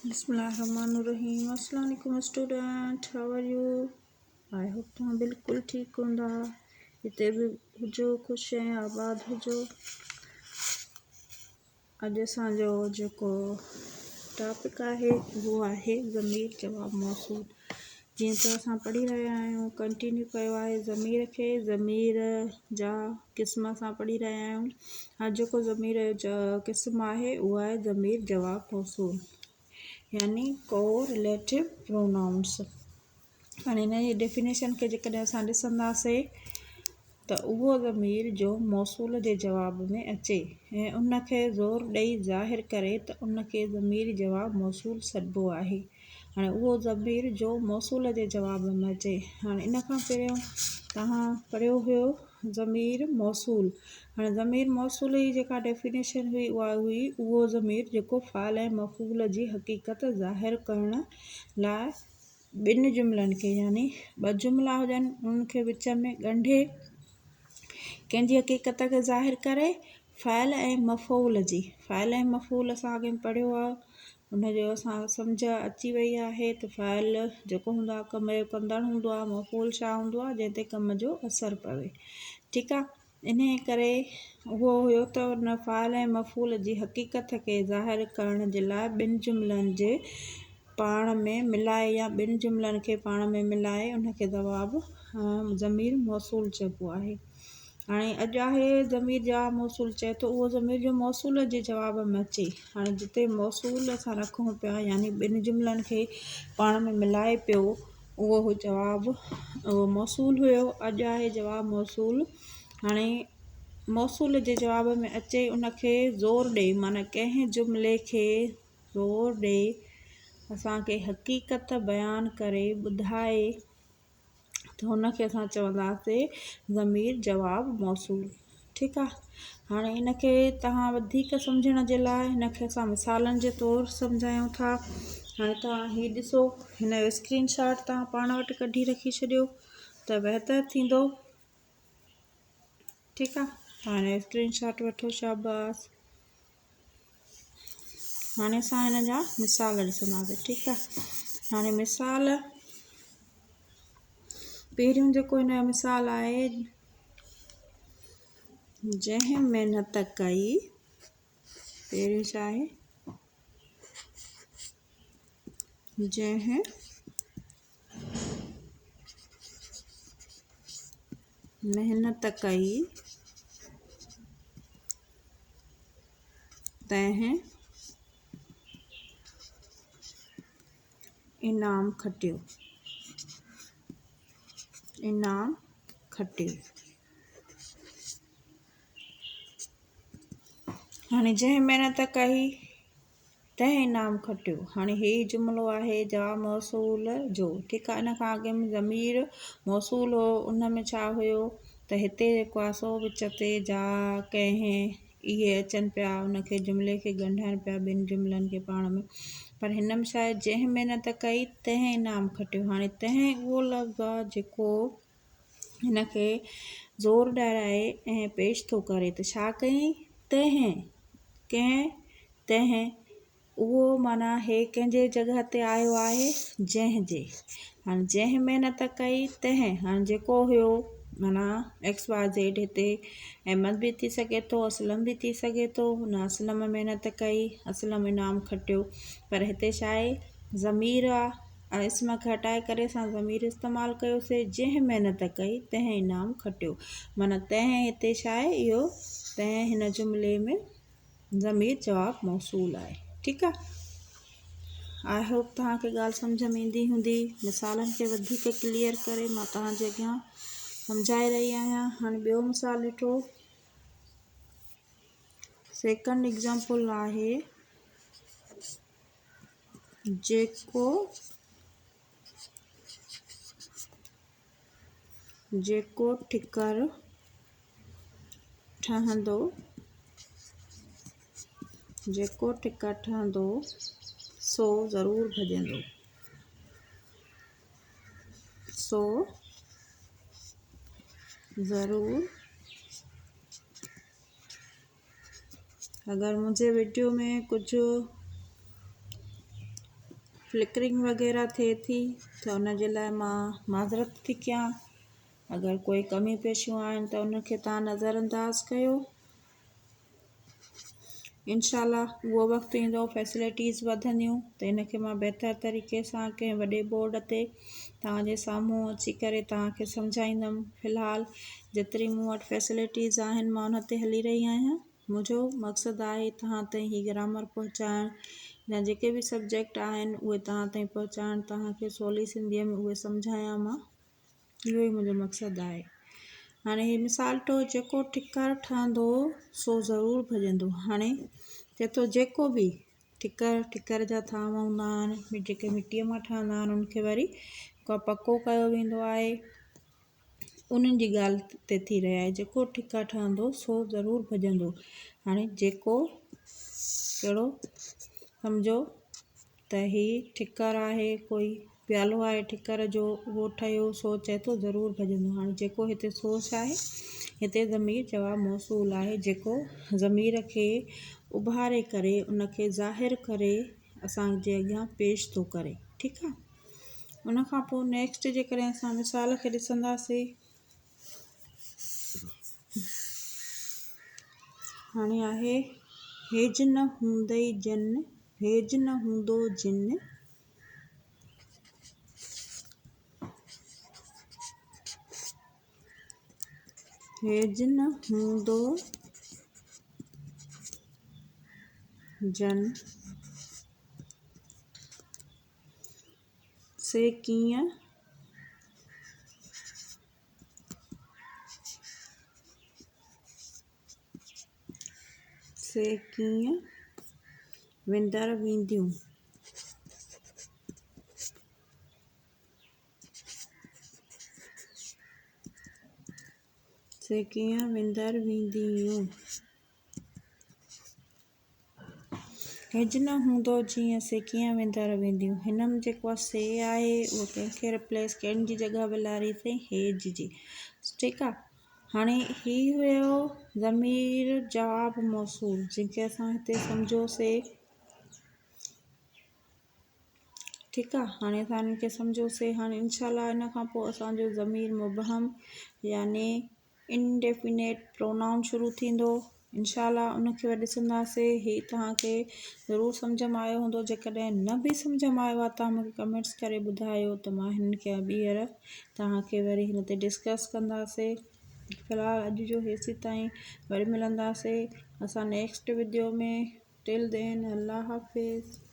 बिस्मिल्लाहिर्रहमानिर्रहीम। अस्सलाम वालेकुम student, how are you? I hope तुम बिल्कुल ठीक हूंदा। हिते भी हुजो, ख़ुशि ऐं आबाद हुजो। अॼु असांजो जेको टॉपिक आहे उहो आहे ज़मीर जवाब मौसूल। जीअं त असां पढ़ी रहिया आहियूं, कंटिन्यू कयो आहे ज़मीर खे, ज़मीर जा क़िस्म असां पढ़ी रहिया आहियूं। अॼु जेको ज़मीर जो क़िस्म आहे उहो आहे ज़मीर जवाब मौसूल, यानी को रिलेटिव प्रोनाउंस। हाणे हिन जी डेफिनेशन खे जेकॾहिं असां ॾिसंदासीं त उहो ज़मीर जो मौसूल जे जवाब में अचे ऐं उनखे ज़ोर ॾेई ज़ाहिर करे त उनखे ज़मीर जवाब मौसूल सॾिबो आहे। हाणे उहो ज़मीर जो मौसूल जे जवाब में अचे। हाणे इन खां पहिरियों तव्हां पढ़ियो हुयो ज़मीर मौसूल। हाणे ज़मीर मौसूल जी जेका डेफिनेशन हुई उहा हुई उहो ज़मीर जेको फ़ाइल ऐं मफ़ूल जी हक़ीक़त ज़ाहिर करण लाइ ॿिनि जुमिलनि खे, यानी ॿ जुमिला हुजनि उनखे विच में ॻंढे कंहिंजी हक़ीक़त खे ज़ाहिर करे फ़ाइल ऐं मफ़ूल जी। फ़ाइल ऐं मफ़ूल असां अॻे पढ़ियो आहे, उनजो असां सम्झ अची वई आहे त फ़ाइल जेको हूंदो आहे कम जो कंदड़ हूंदो आहे, मफ़ूल छा हूंदो आहे जंहिं ते कम जो असरु पवे। ठीकु आहे, इन करे उहो हुयो त उन फ़ाइल ऐं मफ़ूल जी हक़ीक़त खे ज़ाहिर करण जे लाइ ॿिनि जुमिलनि जे पाण में मिलाए या ॿिनि जुमिलनि खे पाण में मिलाए उनखे जवाब ज़मीर मौसूल चइबो आहे। हाणे अॼु आहे ज़मीर जवाब मौसूल चए थो उहो ज़मीर जो मौसूल जे जवाब में अचे। हाणे जिते मौसूल असां रखूं पिया, यानी ॿिनि जुमिलनि खे पाण में मिलाए पियो, उहो जवाब उहो मौसूल हुयो। अॼु आहे जवाब मौसूल। हाणे मौसूल जे जवाब में अचे उनखे ज़ोर ॾे, माना कंहिं जुमिले खे ज़ोर ॾे असांखे हक़ीक़त बयानु करे ॿुधाए त हुनखे असां चवंदासीं ज़मीर जवाब मौसूल। ठीकु आहे, हाणे इनखे तव्हां वधीक सम्झण जे लाइ हिनखे असां मिसालनि जे तौरु सम्झायूं था। हाणे तव्हां हीउ ॾिसो, हिन जो स्क्रीनशॉट तव्हां पाण वटि कढी रखी छॾियो त बहितर थींदो। ठीकु आहे, हाणे स्क्रीनशॉट वठो, शाबाश। हाणे असां हिन जा मिसाल ॾिसंदासीं। ठीकु आहे, हाणे मिसाल पहिरियों जेको हिन जो मिसाल आहे, जंहिं महिनत कई, पहिरियों छा आहे, जंहिं महिनत कई तंहिं इनाम खटियो, इनाम खटियो। हाणे जंहिं महिनत कई तंहिं इनाम खटियो। हाणे हे जुमिलो आहे जवाब मौसूल जो। ठीकु आहे, इन खां अॻे में ज़मीर मौसूल हो, उन में छा हुयो त हिते जेको आहे सो विच ते जा कंहिं इहे अचनि पिया, उनखे जुमिले खे ॻंढनि पिया ॿिनि जुमिलनि खे पाण में। पर हिन में छा आहे, जंहिं महिनत कई तंहिं इनाम खटियो। हाणे तंहिं उहो लफ़्ज़ आहे जेको हिनखे ज़ोर ॾियाराए ऐं पेश थो करे त छा कई, तंहिं, कंहिं, तंहिं, उहो माना हे कंहिंजे जॻह ते आयो आहे, जंहिंजे। हाणे जंहिं महिनत कई तंहिं, हाणे जेको हुयो माना XYZ, हिते अहमद बि थी सघे थो, असलम बि थी सघे थो। हुन असलम महिनत कई, असलम इनाम खटियो। पर हिते छा आहे, ज़मीर आहे, इस्म खे हटाए करे असां ज़मीर इस्तेमालु कयोसीं। जंहिं महिनत कई तंहिं इनाम खटियो, माना तंहिं हिते छा आहे, इहो तंहिं हिन जुमिले में ज़मीर जवाब मौसूल आहे। ठीकु आहे, आई होप तव्हांखे ॻाल्हि सम्झ में ईंदी हूंदी। मिसालनि खे वधीक क्लियर करे मां तव्हांजे अॻियां सम्झाए रही आहियां। हाणे ॿियो मिसाल ॾिठो, सेकंड एग्ज़ाम्पल आहे, जेको ठिकर ठहंदो, जेको ठिकर ठहंदो सो ज़रूरु भॼंदो, सो ज़रूरु। अगरि मुंहिंजे वीडियो में कुझु फ्लिकरिंग वग़ैरह थिए थी त उनजे लाइ मां माज़रत थी कयां। अगरि कोई कमी पेशियूं आहिनि त उनखे तव्हां नज़रअंदाज़ कयो। इंशाल्लाह उहो वक़्तु ईंदो फैसिलिटीज़ वधंदियूं त इनखे मां बहितर तरीक़े सां कंहिं वॾे बोर्ड ते तव्हांजे साम्हूं अची करे तव्हांखे सम्झाईंदमि। फ़िलहालु जेतिरी मूं वटि फैसिलिटीज़ आहिनि मां उन ते हली रही आहियां। मुंहिंजो मक़सदु आहे तव्हां ताईं हीअ ग्रामर पहुचाइणु या जेके बि सब्जेक्ट आहिनि उहे तव्हां ताईं पहुचाइणु, तव्हांखे सवली सिंधीअ में उहे सम्झायां मां। इहो ई मुंहिंजो मक़सदु आहे। हाणे ही मिसाल तो जेको ठिकर ठहंदो सो ज़रूरु भॼंदो। हाणे चए थो जेको बि ठिकर जा थांव हूंदा आहिनि जेके मिटीअ मां ठहंदा आहिनि उनखे वरी को पको कयो वेंदो आहे। उन्हनि जी ॻाल्हि ते थी रही आहे। जेको ठिकर ठहंदो सो ज़रूरु भॼंदो। हाणे जेको कहिड़ो सम्झो त ही ठिकर आहे, कोई प्यालो आहे ठिकर जो, उहो ठहियो सो चए थो ज़रूरु भॼंदो। हाणे जेको हिते सोच आहे, हिते ज़मीर जवाबु मौसूल आहे जेको ज़मीर खे उभारे करे उनखे ज़ाहिर करे असांजे अॻियां पेश थो करे। ठीकु आहे। उन खां पोइ नेक्स्ट जेकॾहिं असां मिसाल खे ॾिसंदासीं, हाणे आहे हेज न हूंदई जिन, हेज न हूंदो जिन, हेज न हूंदो जन, से कीअं विंदर वींदियूं। से कीअं विंदर वींदियूं। हेज न हूंदो जीअं से कीअं विंदर वेंदियूं। हिन में जेको आहे से आहे उहो कंहिंखे रिप्लेस कंहिंजी जॻह विलारी अथई, हेज जी। ठीकु आहे। हाणे ही हुयो ज़मीर जवाब मौसूल जंहिंखे असां हिते सम्झोसीं। ठीकु आहे। हाणे असां हिनखे सम्झोसीं। हाणे इंशाल्लाह इन खां पोइ असांजो ज़मीर मुबहम याने इनडेफिनेट प्रोनाउन शुरू थींदो। इंशाल्लाह उनखे ॾिसंदासीं। ही तव्हांखे ज़रूरु सम्झ में आयो हूंदो। जेकॾहिं न बि सम्झ में आयो आहे तव्हां मूंखे कमेंट्स करे ॿुधायो त मां हिनखे ॿीहर तव्हांखे वरी हिन ते डिस्कस कंदासीं। फ़िलहालु अॼु जो हेसि ताईं, वरी मिलंदासीं असां नेक्स्ट वीडियो में। टिल देन अल्लाह हाफ़िज़।